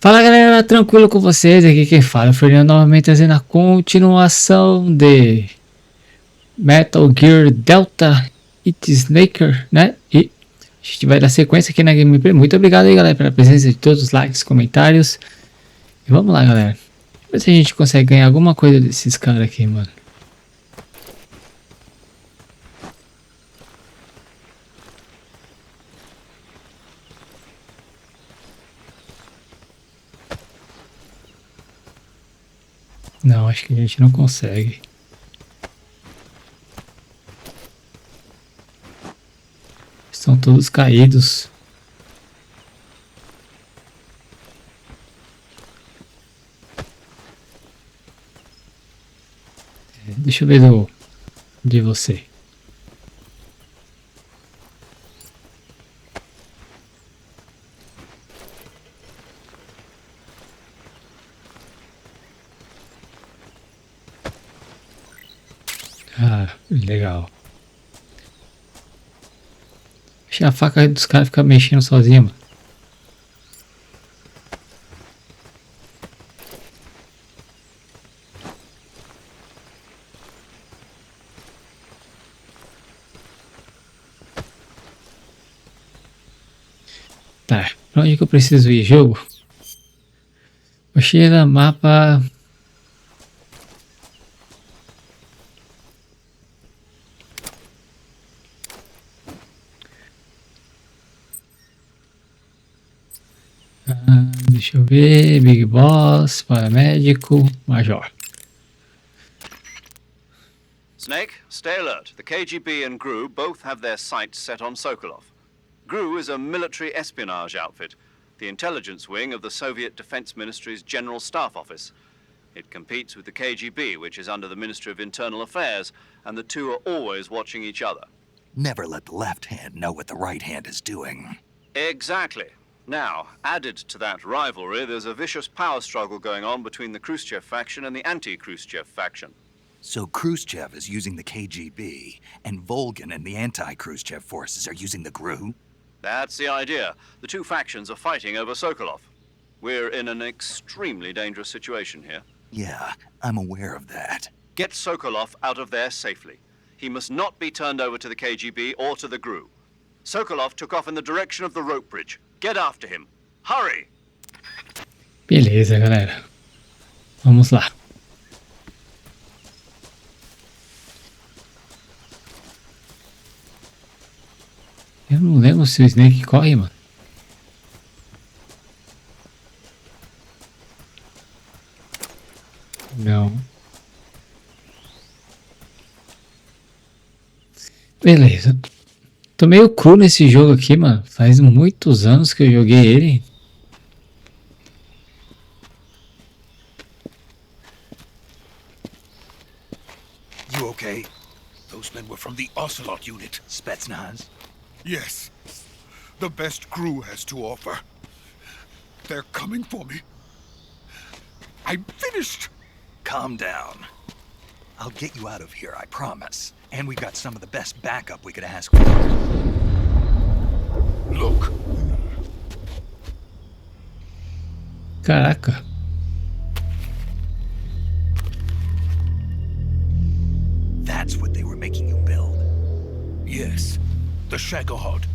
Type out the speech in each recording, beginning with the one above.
Fala galera, tranquilo com vocês? Aqui quem fala é o Fernando, novamente trazendo a continuação de Metal Gear Delta It Snaker, né? E a gente vai dar sequência aqui na gameplay. Muito obrigado aí galera pela presença de todos os likes, comentários. E vamos lá galera, ver se a gente consegue ganhar alguma coisa desses caras aqui, mano. Não, acho que a gente não consegue. Estão todos caídos. Deixa eu ver de você. Ah, legal. Achei a faca dos caras ficar mexendo sozinha, mano. Tá, pra onde que eu preciso ir, jogo? Mochila, mapa. Deixa eu ver, Big Boss, paramédico, major. Snake, stay alert. The KGB and GRU both have their sights set on Sokolov. GRU is a military espionage outfit, the intelligence wing of the Soviet Defense Ministry's General Staff Office. It competes with the KGB, which is under the Ministry of Internal Affairs, and the two are always watching each other. Never let the left hand know what the right hand is doing. Exactly. Now, added to that rivalry, there's a vicious power struggle going on between the Khrushchev faction and the anti-Khrushchev faction. So Khrushchev is using the KGB, and Volgin and the anti-Khrushchev forces are using the GRU? That's the idea. The two factions are fighting over Sokolov. We're in an extremely dangerous situation here. Yeah, I'm aware of that. Get Sokolov out of there safely. He must not be turned over to the KGB or to the GRU. Sokolov took off in the direction of the rope bridge. Get after him. Hurry! Beleza, galera. Vamos lá. Eu não lembro se o Snake corre, mano. Não. Beleza. Tô meio cru nesse jogo aqui, mano. Faz muitos anos que eu joguei ele. You okay? Those men were from the Ocelot unit. Spetsnaz? Yes. The best GRU has to offer. They're coming for me. I'm finished. Calm down. I'll get you out of here, I promise. And we've got some of the best backup we could ask for. Look. Caraca. That's what they were making you build. Yes. The Shagohod.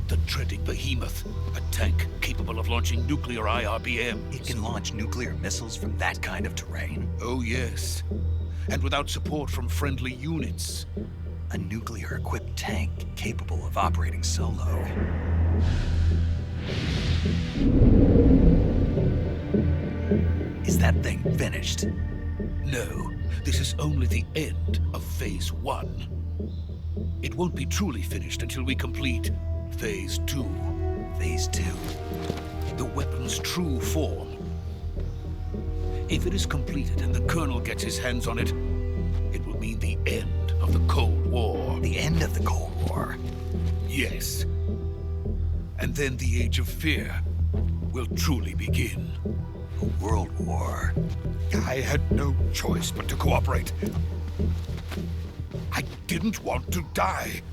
The dreaded behemoth. A tank capable of launching nuclear IRBMs. It can launch nuclear missiles from that kind of terrain? Oh, yes. And without support from friendly units. A nuclear-equipped tank capable of operating solo. Is that thing finished? No, this is only the end of Phase 1. It won't be truly finished until we complete Phase 2. Phase 2? The weapon's true form. If it is completed and the Colonel gets his hands on it, it will mean the end of the Cold War. The end of the Cold War? Yes. And then the Age of Fear will truly begin. A world war? I had no choice but to cooperate. I didn't want to die.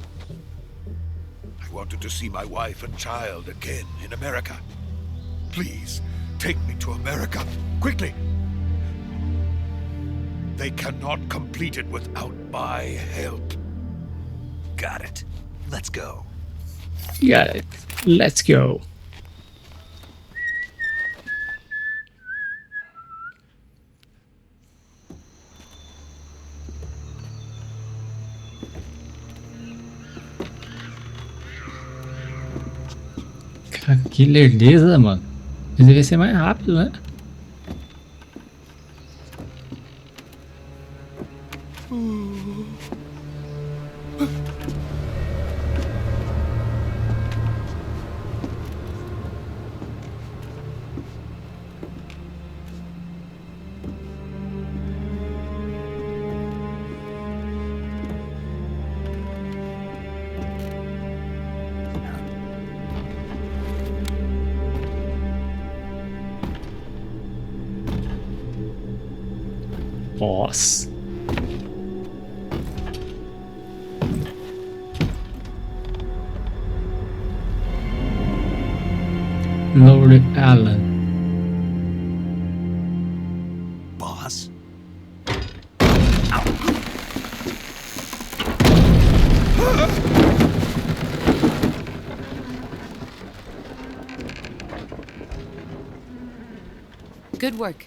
I wanted to see my wife and child again in America. Please, Take me to America, quickly! They cannot complete it without my help. Got it. Let's go. Got it. Let's go. Cara, que lerdeza, mano. Mas devia ser mais rápido, né? Nossa. Lord Allen. Boss? Good work,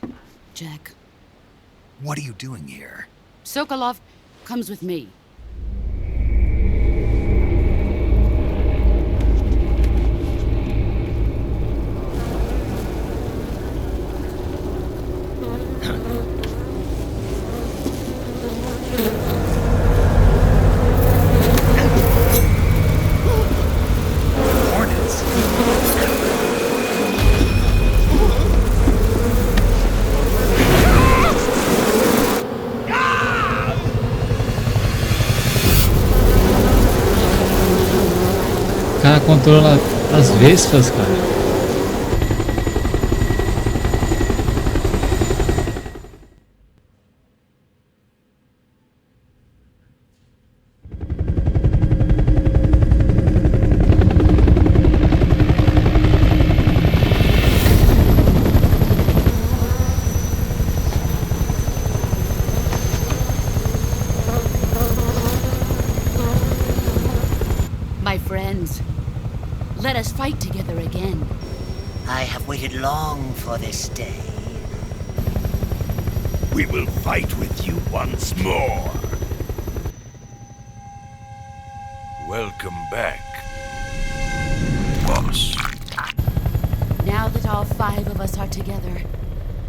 Jack. What are you doing here? Sokolov comes with me. Hornets? O cara controla as vespas, cara. My friends, let us fight together again. I have waited long for this day. We will fight with you once more. Welcome back, boss. Now that all 5 of us are together,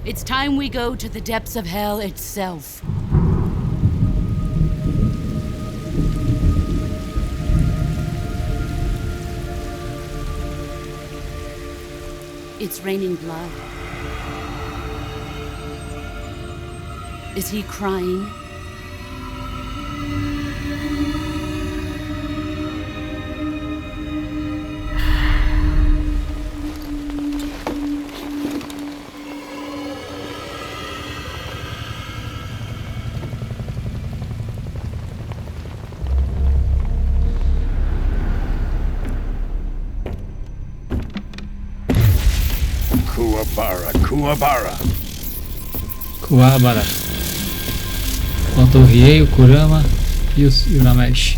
it's time we go to the depths of hell itself. It's raining blood. Is he crying? Kuwabara. Kuwabara. Contra o Riei, o Kurama e o Ramesh.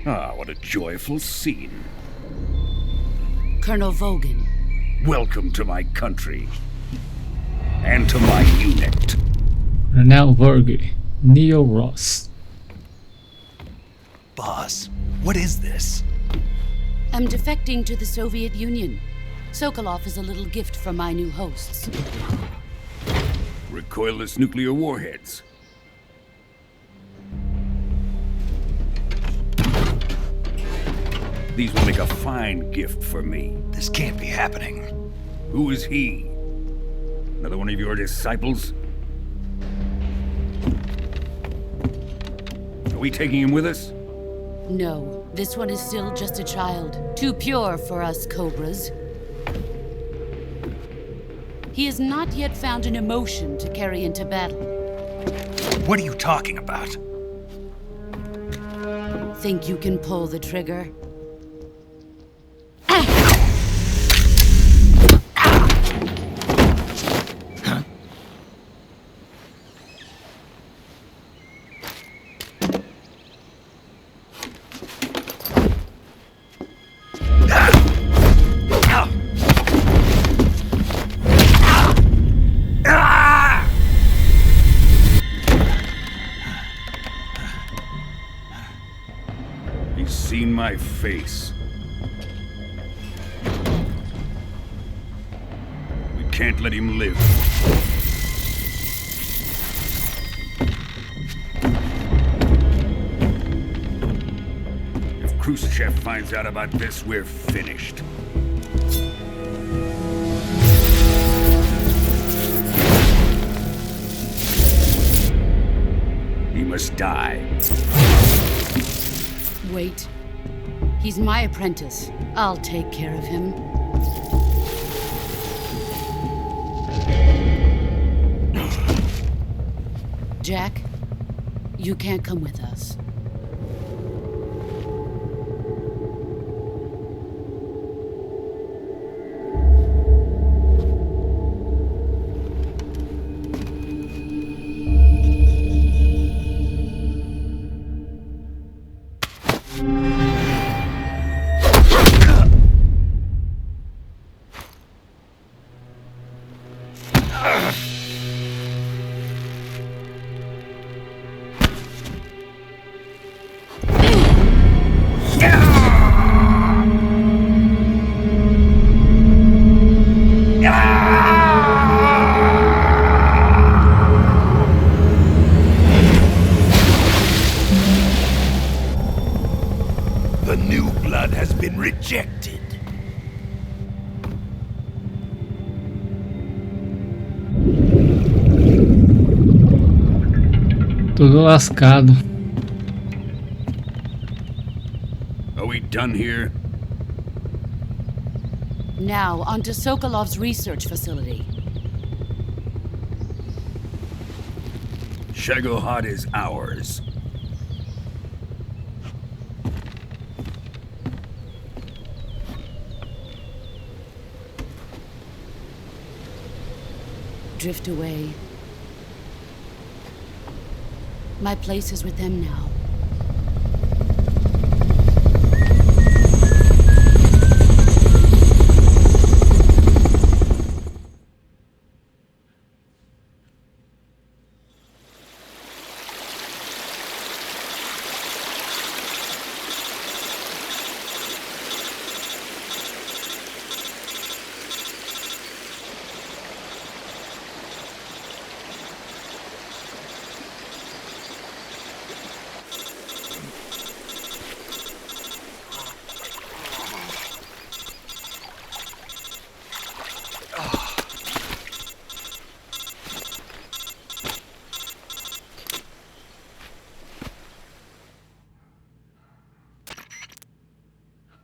Ah, what a joyful scene. Colonel Vogan. Welcome to my country. And to my unit. Colonel Vogan. Neil Ross. Boss, what is this? I'm defecting to the Soviet Union. Sokolov is a little gift from my new hosts. Recoilless nuclear warheads. These will make a fine gift for me. This can't be happening. Who is he? Another one of your disciples? Are we taking him with us? No, this one is still just a child. Too pure for us Cobras. He has not yet found an emotion to carry into battle. What are you talking about? think you can pull the trigger? He's seen my face. We can't let him live. If Khrushchev finds out about this, we're finished. He must die. Wait. He's my apprentice. I'll take care of him. Jack, you can't come with us. The new blood has been rejected. Tudo lascado. Are we done here? Now, onto Sokolov's research facility. Shagohod is ours. Drift away. My place is with them now.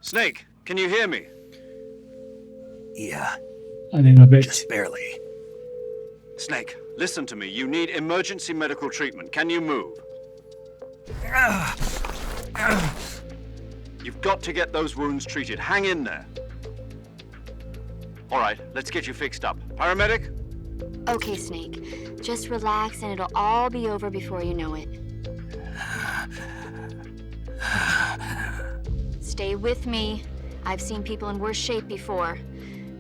Snake, can you hear me? Yeah, A little bit. just barely. Snake, listen to me. You need emergency medical treatment. Can you move? You've got to get those wounds treated. Hang in there. All right, let's get you fixed up. Paramedic? Okay, Snake. Just relax and it'll all be over before you know it. Stay with me. I've seen people in worse shape before.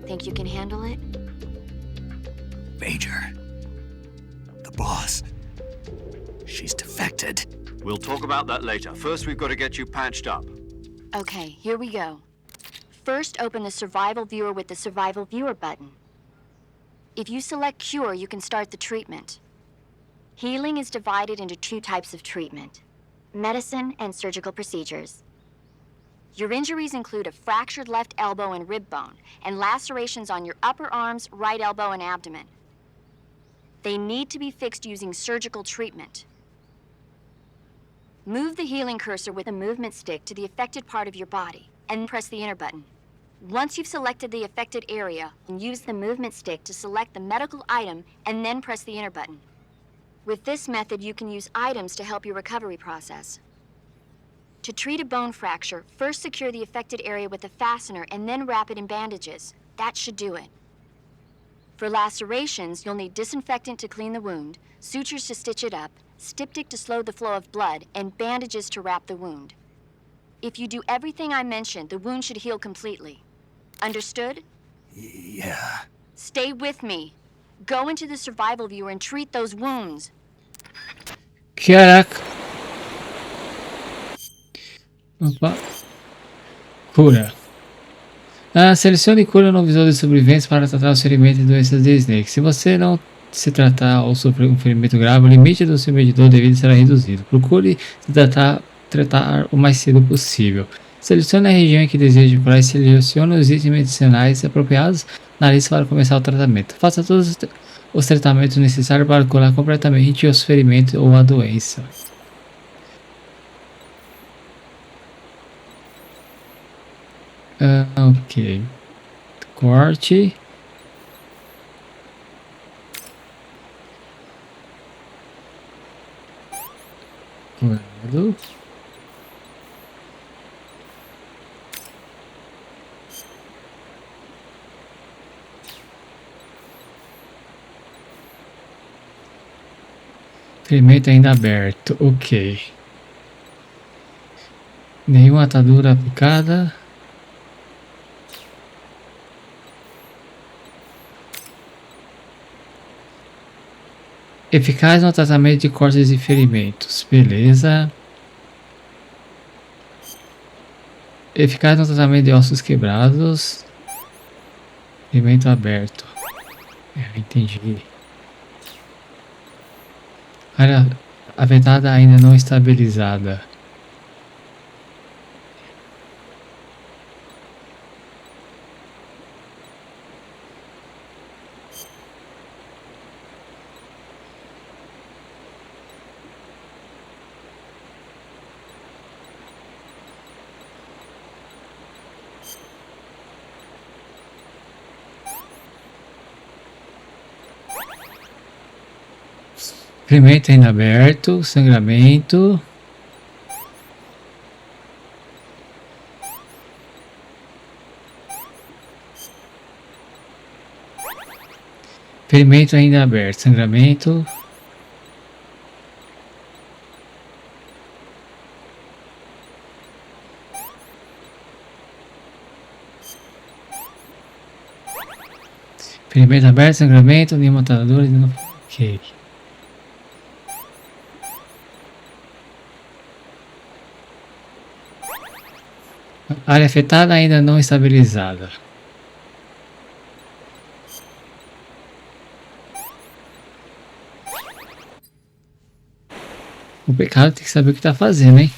Think you can handle it? Major. The boss. She's defected. We'll talk about that later. First, we've got to get you patched up. Okay, here we go. First, open the Survival Viewer with the Survival Viewer button. If you select Cure, you can start the treatment. Healing is divided into two types of treatment: medicine and surgical procedures. Your injuries include a fractured left elbow and rib bone, and lacerations on your upper arms, right elbow, and abdomen. They need to be fixed using surgical treatment. Move the healing cursor with a movement stick to the affected part of your body, and press the enter button. Once you've selected the affected area, use the movement stick to select the medical item, and then press the enter button. With this method, you can use items to help your recovery process. To treat a bone fracture, first secure the affected area with a fastener and then wrap it in bandages. That should do it. For lacerations, you'll need disinfectant to clean the wound, sutures to stitch it up, styptic to slow the flow of blood, and bandages to wrap the wound. If you do everything I mentioned, the wound should heal completely. Understood? Yeah. Stay with me. Go into the survival viewer and treat those wounds. Caraca. Opa. Cura. Selecione cura no visor de sobrevivência para tratar os ferimentos e doenças de Snake. Se você não se tratar ou sofrer um ferimento grave, o limite do seu medidor de vida será reduzido. Procure se tratar o mais cedo possível. Selecione a região em que deseja curar e selecione os itens medicinais apropriados na lista para começar o tratamento. Faça todos os tratamentos necessários para curar completamente os ferimentos ou a doença. Ok. Corte. Curado. Ferimento ainda aberto. Ok. Nenhuma atadura aplicada. Eficaz no tratamento de cortes e ferimentos. Beleza. Eficaz no tratamento de ossos quebrados. Ferimento aberto. Entendi. Área afetada ainda não estabilizada. Ferimento ainda aberto, sangramento. Ferimento ainda aberto, sangramento. Ferimento aberto, sangramento, nenhuma atadura. Ok. Área afetada ainda não estabilizada. O pecado tem que saber o que está fazendo, hein?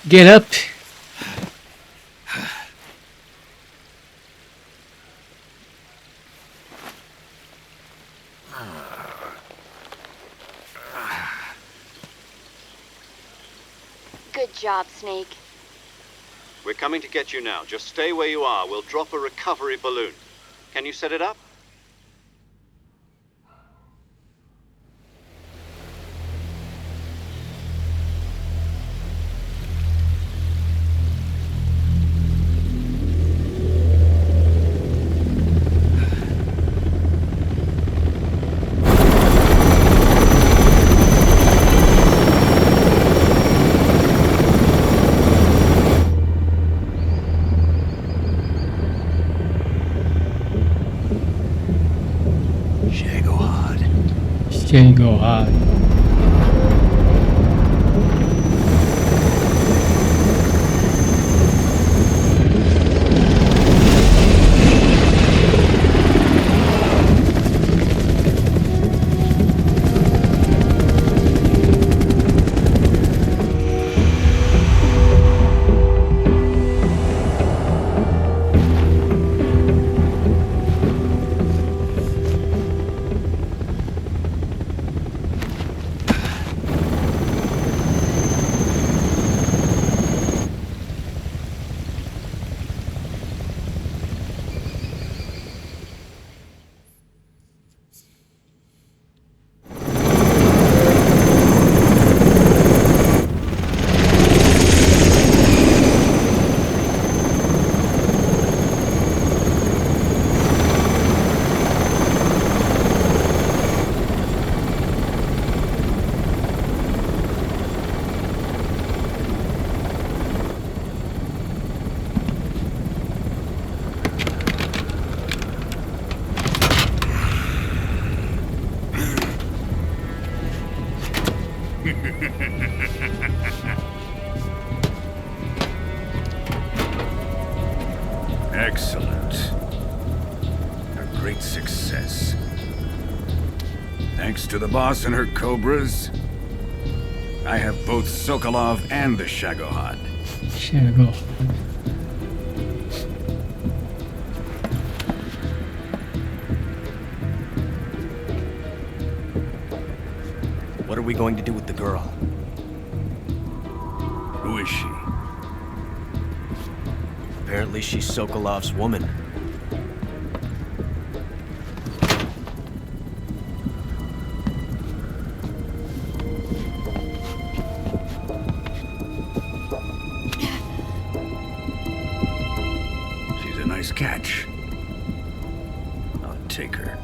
Get up. Good job, Snake. We're coming to get you now. Just stay where you are. We'll drop a recovery balloon. Can you set it up? Chegou a Thanks to the boss and her cobras, I have both Sokolov and the Shagohod. Chegou. What are we going to do with the girl? Who is she? Apparently she's Sokolov's woman. She's a nice catch. I'll take her.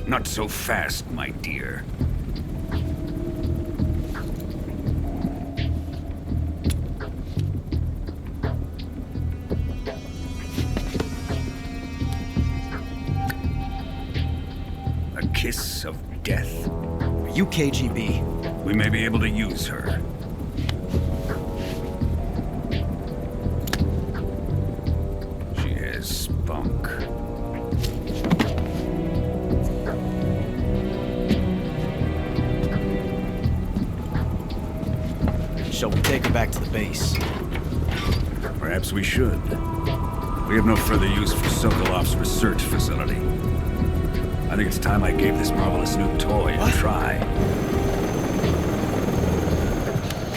Not so fast, my dear. A kiss of death. Are you KGB? We may be able to use her. She has spunk. Shall we take her back to the base? Perhaps we should. We have no further use for Sokolov's research facility. I think it's time I gave this marvelous new toy a try.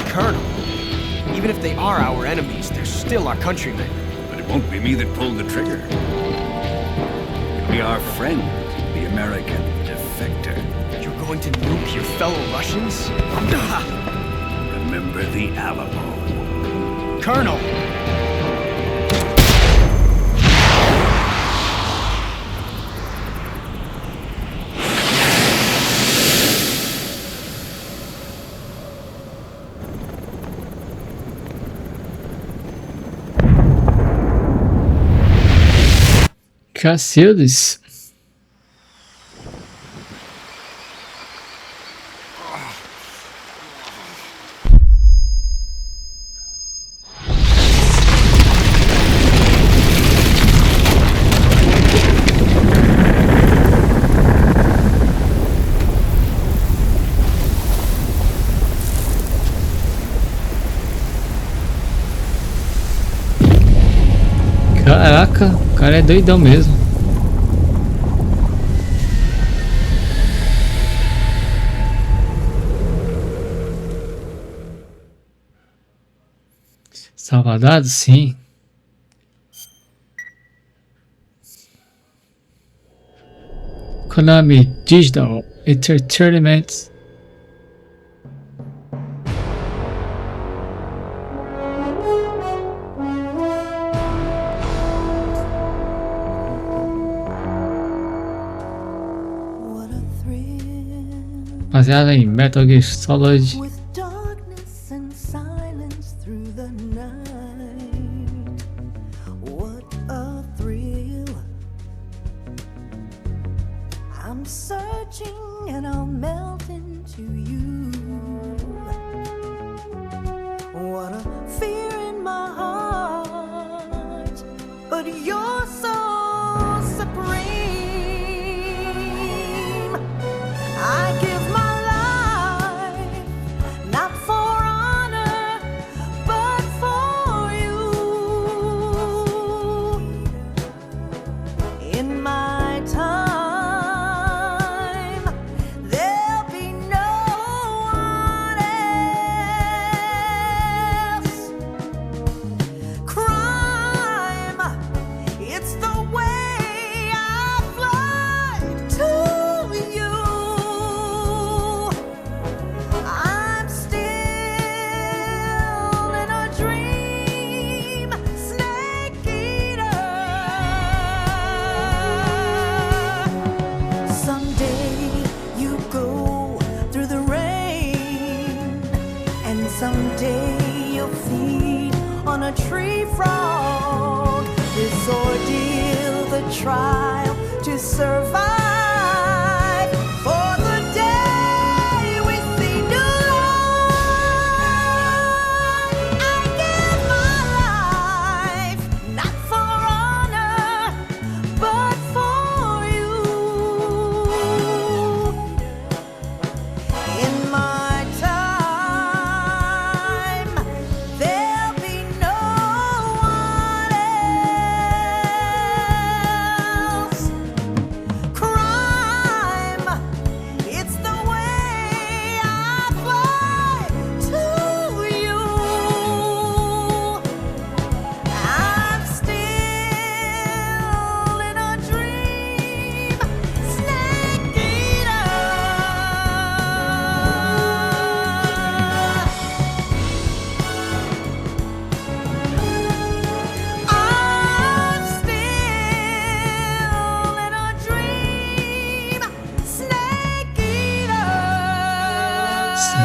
Colonel, even if they are our enemies, they're still our countrymen. But it won't be me that pulled the trigger. It'll be our friend, the American defector. You're going to nuke your fellow Russians? Remember the Alamo. Colonel! Cacildes. Caraca, o cara é doidão mesmo. Salvadado, sim. Konami Digital Entertainment. Baseada em Metal Gear Solid. With darkness and silence through the night. What a thrill. I'm searching and I'll melt into you. What a fear in my heart. But you're so supreme. I give my someday you'll feed on a tree frog. This ordeal, the trial to survive. For the day we see new life, I give my life, not for honor, but for you.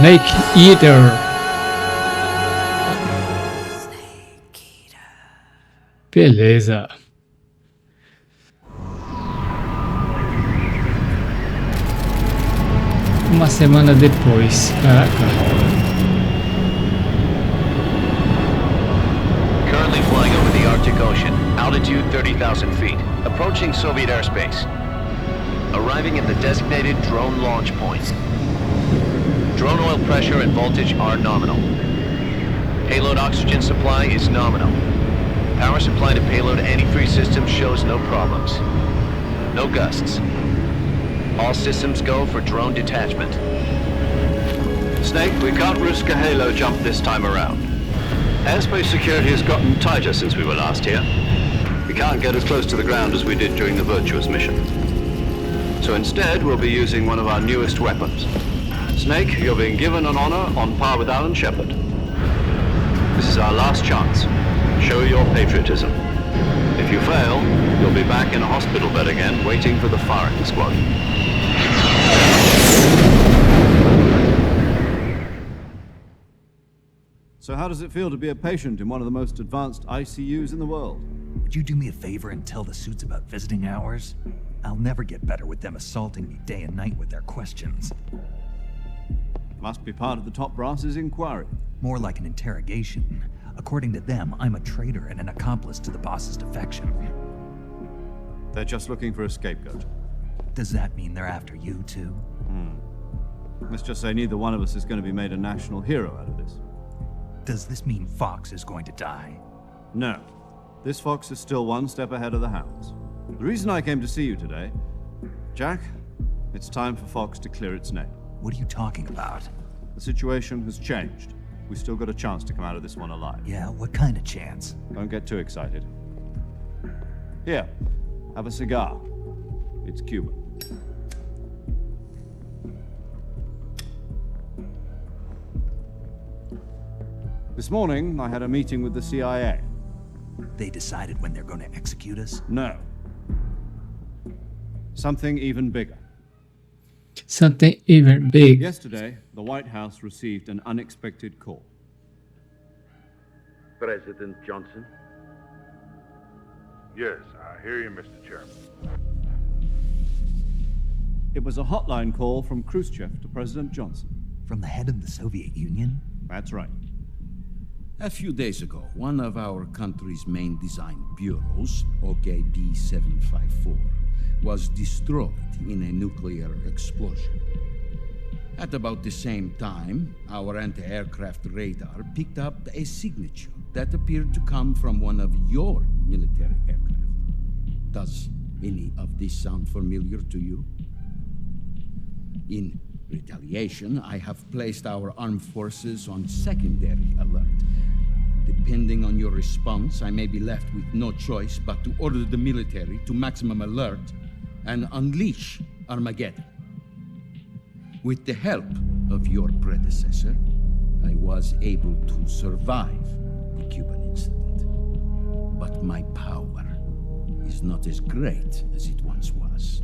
Snake Eater. Beleza. Uma semana depois. Caraca. Currently flying over the Arctic Ocean. Altitude 30,000 feet. Approaching Soviet airspace. Arriving at the designated drone launch point. Drone oil pressure and voltage are nominal. Payload oxygen supply is nominal. Power supply to payload antifreeze system shows no problems. No gusts. All systems go for drone detachment. Snake, we can't risk a halo jump this time around. Airspace security has gotten tighter since we were last here. We can't get as close to the ground as we did during the Virtuous mission. So instead, we'll be using one of our newest weapons. Snake, you're being given an honor on par with Alan Shepard. This is our last chance. Show your patriotism. If you fail, you'll be back in a hospital bed again, waiting for the firing squad. So how does it feel to be a patient in one of the most advanced ICUs in the world? Would you do me a favor and tell the suits about visiting hours? I'll never get better with them assaulting me day and night with their questions. Must be part of the top brass's inquiry. More like an interrogation. According to them, I'm a traitor and an accomplice to the boss's defection. They're just looking for a scapegoat. Does that mean they're after you too? Let's just say neither one of us is going to be made a national hero out of this. Does this mean Fox is going to die? No. This fox is still one step ahead of the hounds. The reason I came to see you today, Jack, it's time for Fox to clear its name. What are you talking about? The situation has changed. We still got a chance to come out of this one alive. Yeah, what kind of chance? Don't get too excited. Here, have a cigar. It's Cuban. This morning, I had a meeting with the CIA. They decided when they're going to execute us? No. Something even bigger. Something even big. Yesterday, the White House received an unexpected call. President Johnson? Yes, I hear you, Mr. Chairman. It was a hotline call from Khrushchev to President Johnson. From the head of the Soviet Union? That's right. A few days ago, one of our country's main design bureaus, OKB 754, was destroyed in a nuclear explosion. At about the same time, our anti-aircraft radar picked up a signature that appeared to come from one of your military aircraft. Does any of this sound familiar to you? In retaliation, I have placed our armed forces on secondary alert. Depending on your response, I may be left with no choice but to order the military to maximum alert and unleash Armageddon. With the help of your predecessor, I was able to survive the Cuban incident. But my power is not as great as it once was.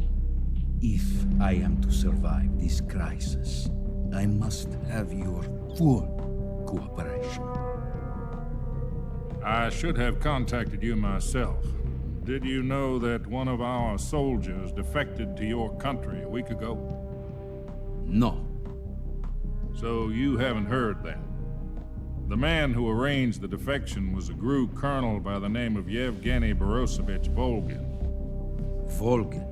If I am to survive this crisis, I must have your full cooperation. I should have contacted you myself. Did you know that one of our soldiers defected to your country a week ago? No. So you haven't heard that. The man who arranged the defection was a GRU colonel by the name of Yevgeny Borosovich Volgin. Volgin?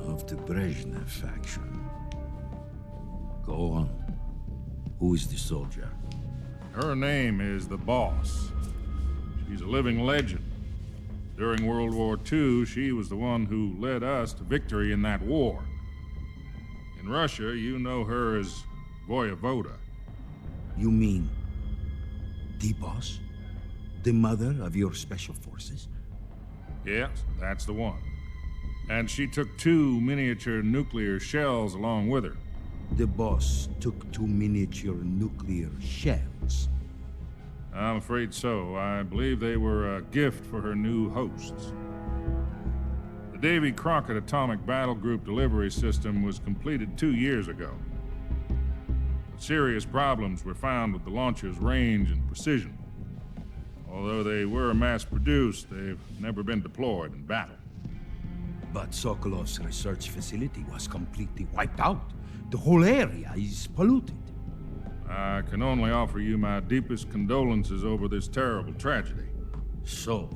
Of the Brezhnev faction. Go on. Who is the soldier? Her name is the Boss. She's a living legend. During World War II, she was the one who led us to victory in that war. In Russia, you know her as Voyevoda. You mean the Boss? The mother of your special forces? Yes, that's the one. And she took 2 miniature nuclear shells along with her. The Boss took 2 miniature nuclear shells? I'm afraid so. I believe they were a gift for her new hosts. The Davy Crockett Atomic Battle Group delivery system was completed 2 years ago. Serious problems were found with the launcher's range and precision. Although they were mass-produced, they've never been deployed in battle. But Sokolov's research facility was completely wiped out. The whole area is polluted. I can only offer you my deepest condolences over this terrible tragedy. So,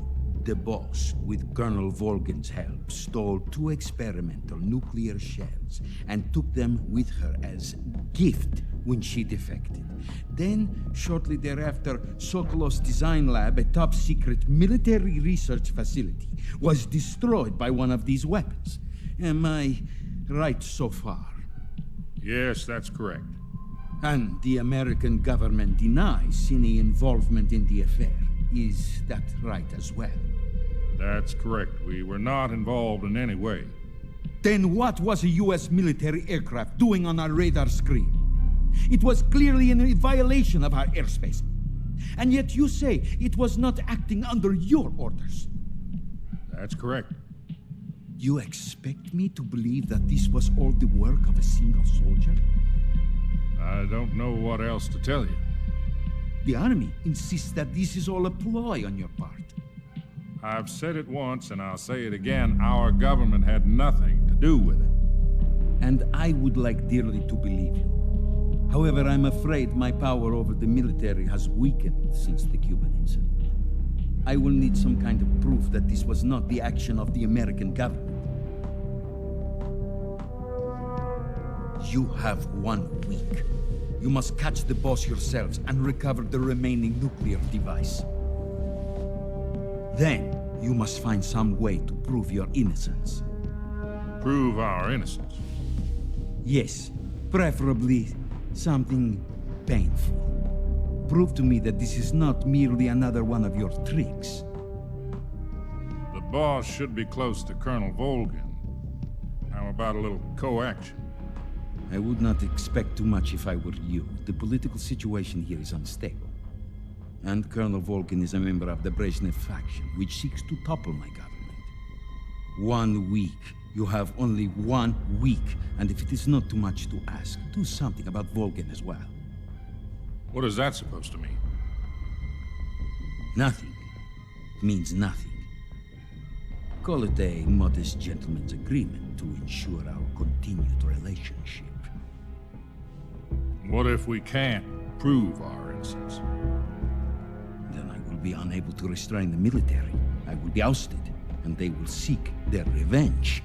the boss, with Colonel Volgin's help, stole 2 experimental nuclear shells and took them with her as gift when she defected. Then, shortly thereafter, Sokolov's design lab, a top-secret military research facility, was destroyed by one of these weapons. Am I right so far? Yes, that's correct. And the American government denies any involvement in the affair. Is that right as well? That's correct. We were not involved in any way. Then what was a U.S. military aircraft doing on our radar screen? It was clearly in a violation of our airspace. And yet you say it was not acting under your orders. That's correct. You expect me to believe that this was all the work of a single soldier? I don't know what else to tell you. The Army insists that this is all a ploy on your part. I've said it once, and I'll say it again. Our government had nothing to do with it. And I would like dearly to believe you. However, I'm afraid my power over the military has weakened since the Cuban incident. I will need some kind of proof that this was not the action of the American government. You have 1 week. You must catch the boss yourselves and recover the remaining nuclear device. Then, you must find some way to prove your innocence. Prove our innocence? Yes, preferably something painful. Prove to me that this is not merely another one of your tricks. The boss should be close to Colonel Volgin. How about a little co-action? I would not expect too much if I were you. The political situation here is unstable. And Colonel Volgin is a member of the Brezhnev faction, which seeks to topple my government. 1 week. You have only 1 week. And if it is not too much to ask, do something about Volgin as well. What is that supposed to mean? Nothing. Means nothing. Call it a modest gentleman's agreement to ensure our continued relationship. What if we can't prove our innocence? Then I will be unable to restrain the military. I will be ousted, and they will seek their revenge.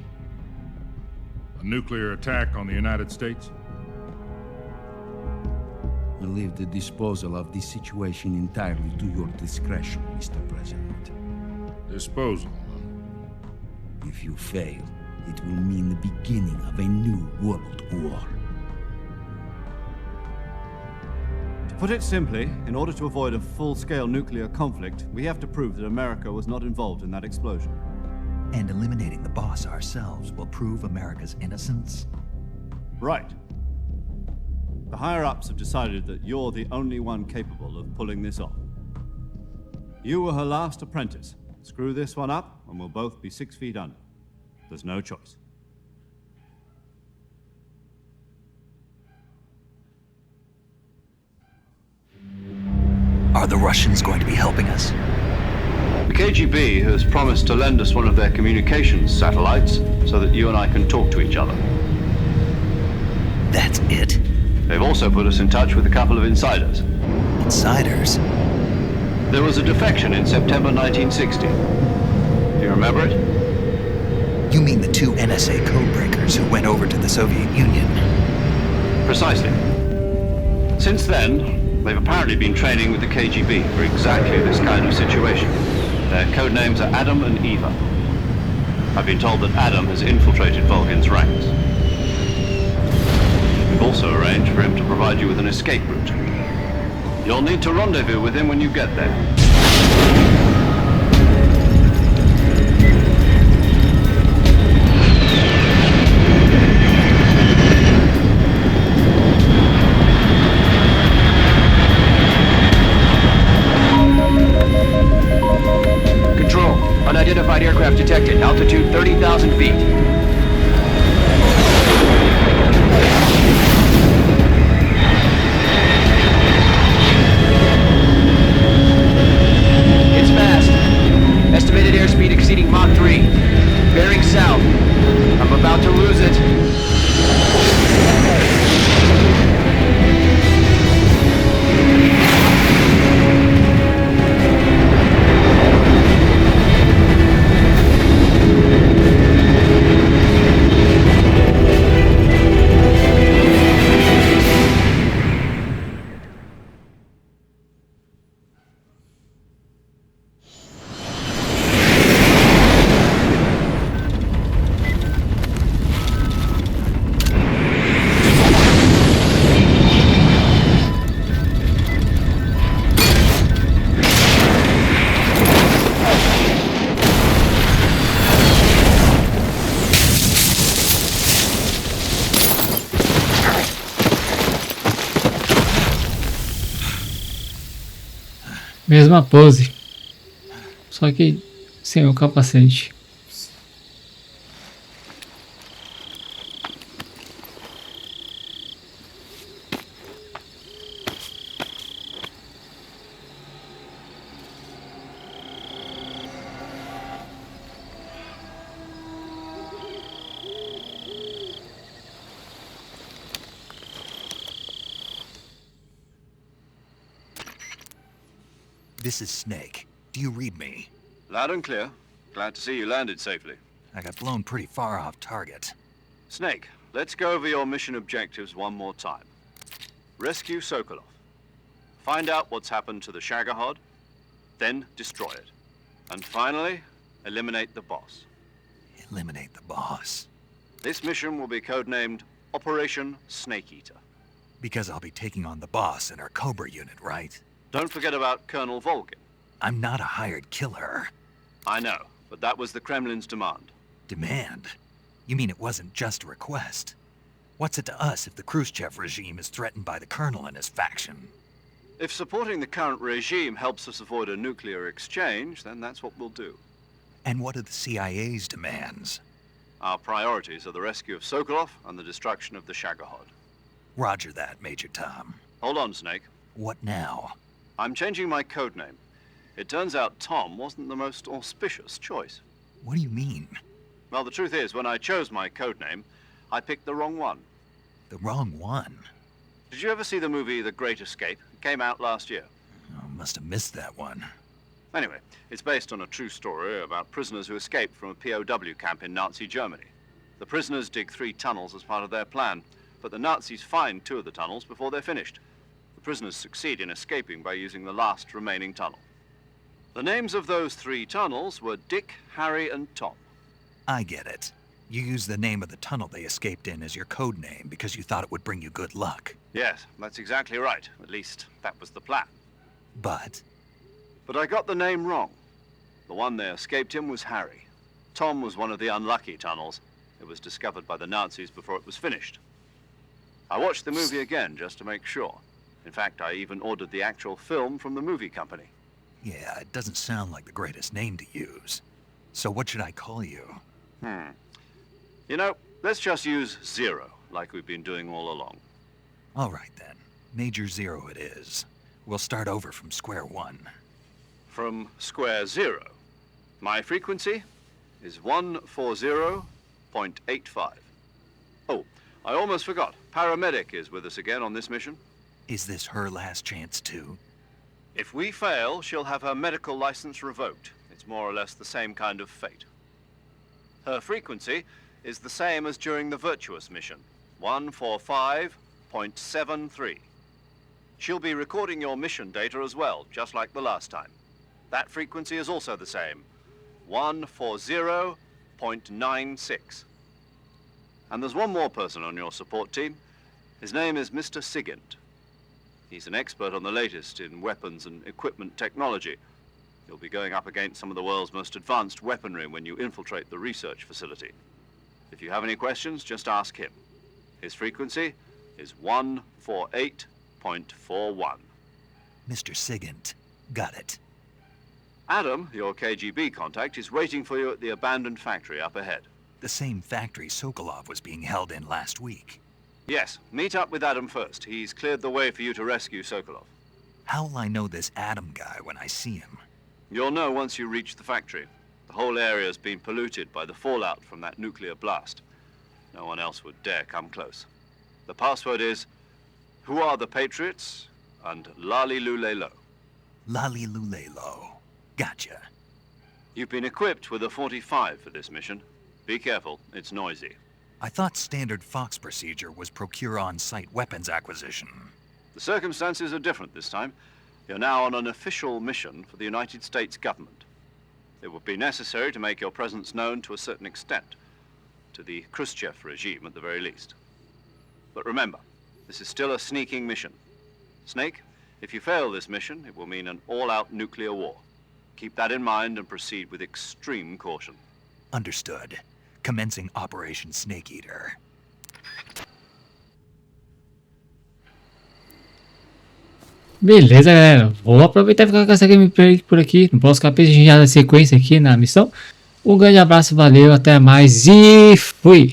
A nuclear attack on the United States? I leave the disposal of this situation entirely to your discretion, Mr. President. Disposal? If you fail, it will mean the beginning of a new world war. To put it simply, in order to avoid a full-scale nuclear conflict, we have to prove that America was not involved in that explosion. And eliminating the boss ourselves will prove America's innocence? Right. The higher-ups have decided that you're the only one capable of pulling this off. You were her last apprentice. Screw this one up, and we'll both be 6 feet under. There's no choice. Are the Russians going to be helping us? The KGB has promised to lend us one of their communications satellites so that you and I can talk to each other. That's it? They've also put us in touch with a couple of insiders. Insiders? There was a defection in September 1960. Do you remember it? You mean the 2 NSA codebreakers who went over to the Soviet Union? Precisely. Since then, they've apparently been training with the KGB for exactly this kind of situation. Their code names are Adam and Eva. I've been told that Adam has infiltrated Volgin's ranks. We've also arranged for him to provide you with an escape route. You'll need to rendezvous with him when you get there. Control, unidentified aircraft detected. Altitude 30,000 feet. Mesma pose. Só que sem o capacete. This is Snake. Do you read me? Loud and clear. Glad to see you landed safely. I got blown pretty far off target. Snake, let's go over your mission objectives one more time. Rescue Sokolov. Find out what's happened to the Shagohod, then destroy it. And finally, eliminate the boss. Eliminate the boss? This mission will be codenamed Operation Snake Eater. Because I'll be taking on the boss in our Cobra unit, right? Don't forget about Colonel Volgin. I'm not a hired killer. I know, but that was the Kremlin's demand. Demand? You mean it wasn't just a request? What's it to us if the Khrushchev regime is threatened by the Colonel and his faction? If supporting the current regime helps us avoid a nuclear exchange, then that's what we'll do. And what are the CIA's demands? Our priorities are the rescue of Sokolov and the destruction of the Shagohod. Roger that, Major Tom. Hold on, Snake. What now? I'm changing my codename. It turns out Tom wasn't the most auspicious choice. What do you mean? Well, the truth is, when I chose my codename, I picked the wrong one. The wrong one? Did you ever see the movie The Great Escape? It came out last year. Oh, must have missed that one. Anyway, it's based on a true story about prisoners who escaped from a POW camp in Nazi Germany. The prisoners dig 3 tunnels as part of their plan, but the Nazis find 2 of the tunnels before they're finished. The prisoners succeed in escaping by using the last remaining tunnel. The names of those 3 tunnels were Dick, Harry, and Tom. I get it. You used the name of the tunnel they escaped in as your code name because you thought it would bring you good luck. Yes, that's exactly right. At least, that was the plan. But I got the name wrong. The one they escaped in was Harry. Tom was one of the unlucky tunnels. It was discovered by the Nazis before it was finished. I watched the movie again just to make sure. In fact, I even ordered the actual film from the movie company. yeah, it doesn't sound like the greatest name to use. So what should I call you? You know, let's just use Zero, like we've been doing all along. All right then. Major Zero it is. We'll start over from square one. From square 0. My frequency is 140.85. Oh, I almost forgot. Paramedic is with us again on this mission. Is this her last chance too? If we fail, she'll have her medical license revoked. It's more or less the same kind of fate. Her frequency is the same as during the Virtuous mission, 145.73. She'll be recording your mission data as well, just like the last time. That frequency is also the same, 140.96. And there's one more person on your support team. His name is Mr. Sigint. He's an expert on the latest in weapons and equipment technology. You'll be going up against some of the world's most advanced weaponry when you infiltrate the research facility. If you have any questions, just ask him. His frequency is 148.41. Mr. Sigint. Got it. Adam, your KGB contact, is waiting for you at the abandoned factory up ahead. The same factory Sokolov was being held in last week. Yes, meet up with Adam first. He's cleared the way for you to rescue Sokolov. How'll I know this Adam guy when I see him? You'll know once you reach the factory. The whole area's been polluted by the fallout from that nuclear blast. No one else would dare come close. The password is, "Who are the Patriots?" and "Lali Lulelo." Lali Lulelo. Gotcha. You've been equipped with a 45 for this mission. Be careful, it's noisy. I thought standard Fox procedure was procure on-site weapons acquisition. The circumstances are different this time. You're now on an official mission for the United States government. It would be necessary to make your presence known to a certain extent, to the Khrushchev regime at the very least. But remember, this is still a sneaking mission. Snake, if you fail this mission, it will mean an all-out nuclear war. Keep that in mind and proceed with extreme caution. Understood. Commencing Operation Snake Eater. Beleza, galera. Vou aproveitar e ficar com essa gameplay por aqui. No próximo capítulo a gente já dá sequência aqui na missão. Um grande abraço, valeu, até mais e fui!